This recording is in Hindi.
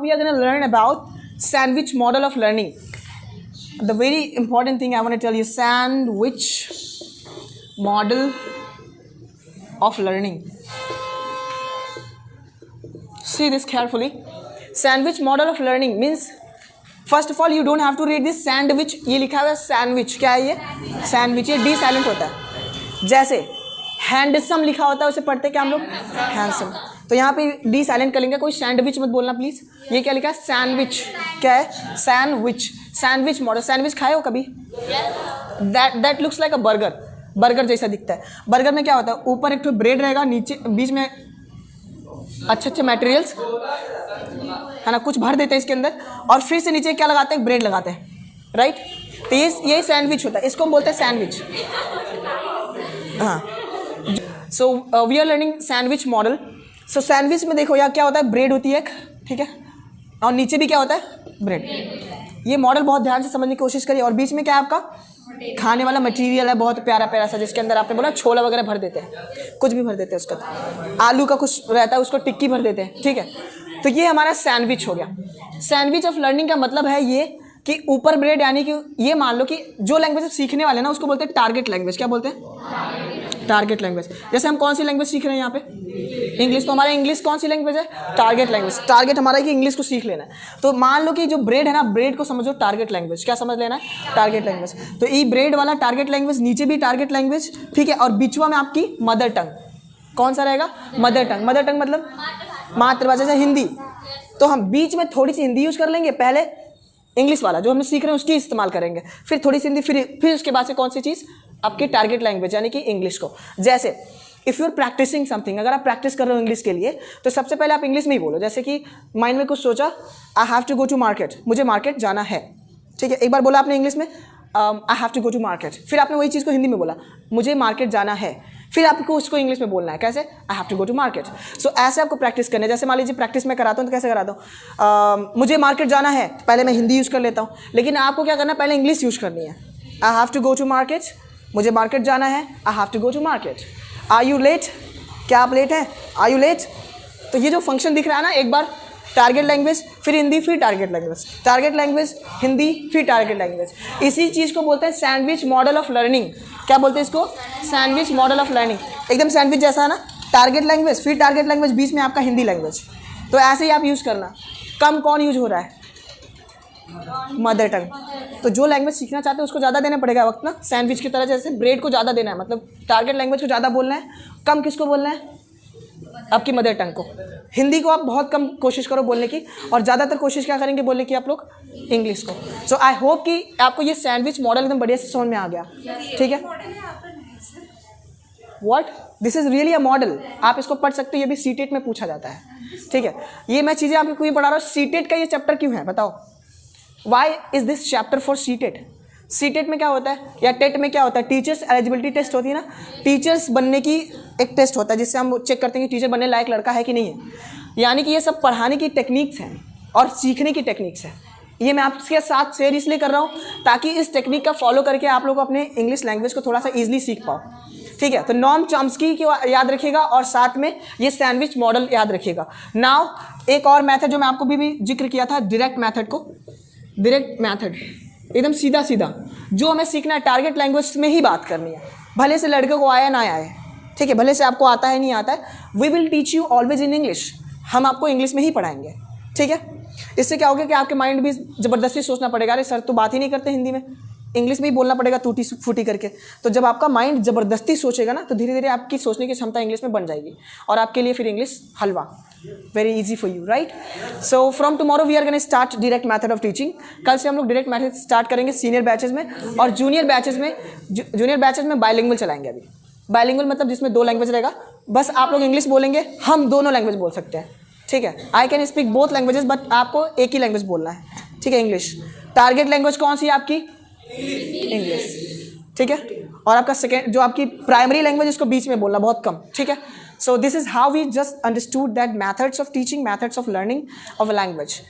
We are going to learn about sandwich model of learning. The very important thing I want to tell you, sandwich model of learning. See this carefully. Sandwich model of learning means, first of all you don't have to read this sandwich. ये लिखा हुआ है sandwich, क्या है ये? Sandwich, ये D silent होता है. जैसे हैंडसम लिखा होता है उसे पढ़ते क्या हम लोग? हैंडसम. तो यहाँ पे डी साइलेंट कर लेंगे, कोई सैंडविच मत बोलना प्लीज. ये क्या लिखा है? सैंडविच. क्या है? सैंडविच. Sandwich model. सैंडविच खाए हो कभी? That looks like a burger. Burger जैसा दिखता है. बर्गर में क्या होता है? ऊपर एक तो ब्रेड रहेगा, नीचे बीच में अच्छे अच्छे मटेरियल्स है ना, कुछ भर देते हैं इसके अंदर, और फिर से नीचे क्या लगाते हैं? ब्रेड लगाते हैं, राइट. तो ये सैंडविच होता है, इसको हम बोलते हैं सैंडविच. हाँ. So we are learning sandwich model. So sandwich में देखो यार क्या होता है? ब्रेड होती है एक, ठीक है, और नीचे भी क्या होता है? ब्रेड. ये मॉडल बहुत ध्यान से समझने की कोशिश करिए. और बीच में क्या है आपका? खाने वाला मटेरियल है, बहुत प्यारा प्यारा सा, जिसके अंदर आपने बोला छोला वगैरह भर देते हैं, कुछ भी भर देते हैं उसका. आलू का कुछ रहता है, उसको टिक्की भर देते हैं, ठीक है. तो ये हमारा सैंडविच हो गया. सैंडविच ऑफ लर्निंग का मतलब है ये कि ऊपर ब्रेड, यानी कि ये मान लो कि जो लैंग्वेज सीखने वाले ना उसको बोलते हैं टारगेट लैंग्वेज. क्या बोलते हैं? Target language. जैसे हम कौन सी लैंग्वेज सीख रहे हैं यहाँ पे? इंग्लिश. तो हमारा इंग्लिश कौन सी लैंग्वेज है? Target language. टारगेट हमारा है कि इंग्लिश को सीख लेना है. तो मान लो कि जो ब्रेड है ना, ब्रेड को समझो टारगेट लैंग्वेज. क्या समझ लेना है? Target language. तो ये ब्रेड वाला टारगेट लैंग्वेज, नीचे भी टारगेट लैंग्वेज, ठीक है, और बीचवा में आपकी मदर टंग. कौन सा रहेगा? Mother tongue. मदर टंग मतलब मातृभाषा, जैसे हिंदी. तो हम बीच में थोड़ी सी हिंदी यूज कर लेंगे, पहले इंग्लिश वाला जो हम सीख रहे हैं उसकी इस्तेमाल करेंगे, फिर थोड़ी सी हिंदी, फिर उसके बाद से कौन सी चीज़? आपकी टारगेट लैंग्वेज यानी कि इंग्लिश को. जैसे if you are practicing something, अगर आप प्रैक्टिस कर रहे हो इंग्लिश के लिए, तो सबसे पहले आप इंग्लिश में ही बोलो. जैसे कि माइंड में कुछ सोचा, I have to go to market, मुझे मार्केट जाना है, ठीक है. एक बार बोला आपने इंग्लिश में I have to go to market, फिर आपने वही चीज़ को हिंदी में बोला, मुझे मार्केट जाना है, फिर आपको उसको इंग्लिश में बोलना है. कैसे? I have to go to market. So ऐसे आपको प्रैक्टिस करना है. जैसे मान लीजिए प्रैक्टिस मैं कराता हूँ तो कैसे कराता हूँ? मुझे मार्केट जाना है, पहले मैं हिंदी यूज़ कर लेता हूँ, लेकिन आपको क्या करना है? पहले इंग्लिश यूज़ करनी है. I have to go to market, मुझे मार्केट जाना है, I have to go to market. Are you late? क्या आप लेट हैं? Are you late? तो ये जो फंक्शन दिख रहा है ना, एक बार टारगेट लैंग्वेज, फिर हिंदी, फिर target language, target language, Hindi, फिर टारगेट लैंग्वेज. इसी चीज़ को बोलते हैं सैंडविच मॉडल ऑफ लर्निंग. क्या बोलते हैं इसको? Sandwich model of learning. एकदम सैंडविच जैसा है ना, टारगेट लैंग्वेज, फिर टारगेट लैंग्वेज, बीच में आपका हिंदी लैंग्वेज. तो ऐसे ही आप यूज़ करना. कम कौन यूज हो रहा है? Mother tongue. तो जो लैंग्वेज सीखना चाहते हैं उसको ज़्यादा देना पड़ेगा वक्त ना, सैंडविच की तरह. जैसे ब्रेड को ज़्यादा देना है, मतलब टारगेट लैंग्वेज को ज़्यादा बोलना है, कम किसको बोलना है? आपकी मदर टंग को. हिंदी को आप बहुत कम कोशिश करो बोलने की, और ज़्यादातर कोशिश क्या करेंगे बोलने की आप लोग? इंग्लिश को. सो आई होप कि आपको ये सैंडविच मॉडल एकदम बढ़िया से समझ में आ गया, ठीक है. What? This is really a model. आप इसको पढ़ सकते हो, ये भी सीटेट में पूछा जाता है, ठीक है. ये मैं चीज़ें आपको क्यों पढ़ा रहा हूँ? सीटेट का ये चैप्टर क्यों है बताओ? Why is this chapter for CTET? CTET में क्या होता है, या टेट में क्या होता है? टीचर्स एलिजिबिलिटी टेस्ट होती है ना, टीचर्स बनने की एक टेस्ट होता है जिससे हम चेक करते हैं कि टीचर बनने लायक लड़का है कि नहीं है. यानी कि ये सब पढ़ाने की टेक्निक्स हैं और सीखने की टेक्निक्स हैं. ये मैं आपके साथ शेयर इसलिए कर रहा हूँ ताकि इस टेक्निक का फॉलो करके आप लोग अपने इंग्लिश लैंग्वेज को थोड़ा सा ईजिली सीख पाओ, ठीक है. तो नॉम चॉम्स्की की याद रखिएगा, और साथ में ये सैंडविच मॉडल याद रखिएगा. नाउ एक और मैथड जो मैं आपको भी जिक्र किया था, डायरेक्ट मैथड को. डायरेक्ट मैथड एकदम सीधा सीधा, जो हमें सीखना है टारगेट लैंग्वेज में ही बात करनी है, भले से लड़के को आया ना आए, ठीक है, भले से आपको आता है नहीं आता है. We will teach you always in English. हम आपको इंग्लिश में ही पढ़ाएंगे, ठीक है. इससे क्या होगा कि आपके माइंड भी ज़बरदस्ती सोचना पड़ेगा, अरे सर तो बात ही नहीं करते हिंदी में, इंग्लिश में ही बोलना पड़ेगा टूटी फूटी करके. तो जब आपका माइंड ज़बरदस्ती सोचेगा ना, तो धीरे धीरे आपकी सोचने की क्षमता इंग्लिश में बन जाएगी, और आपके लिए फिर इंग्लिश हलवा, very easy for you, right. So from tomorrow we are gonna start direct method of teaching. कल से हम लोग डायरेक्ट मेथड स्टार्ट करेंगे सीनियर बैचेज में, और जूनियर बैचेज में बाइलिंगुअल चलाएंगे. अभी बाइलिंगुअल मतलब जिसमें 2 लैंग्वेज रहेगा, बस आप लोग इंग्लिश बोलेंगे, हम दोनों लैंग्वेज बोल सकते हैं, ठीक है. I can speak both languages, but आपको एक ही लैंग्वेज बोलना है, ठीक है, इंग्लिश. टारगेट लैंग्वेज कौन सी है आपकी? इंग्लिश, ठीक है. और आपका सेकेंड जो आपकी प्राइमरी लैंग्वेज, इसको बीच में बोलना बहुत कम, ठीक है. So this is how we just understood that methods of teaching, methods of learning of a language.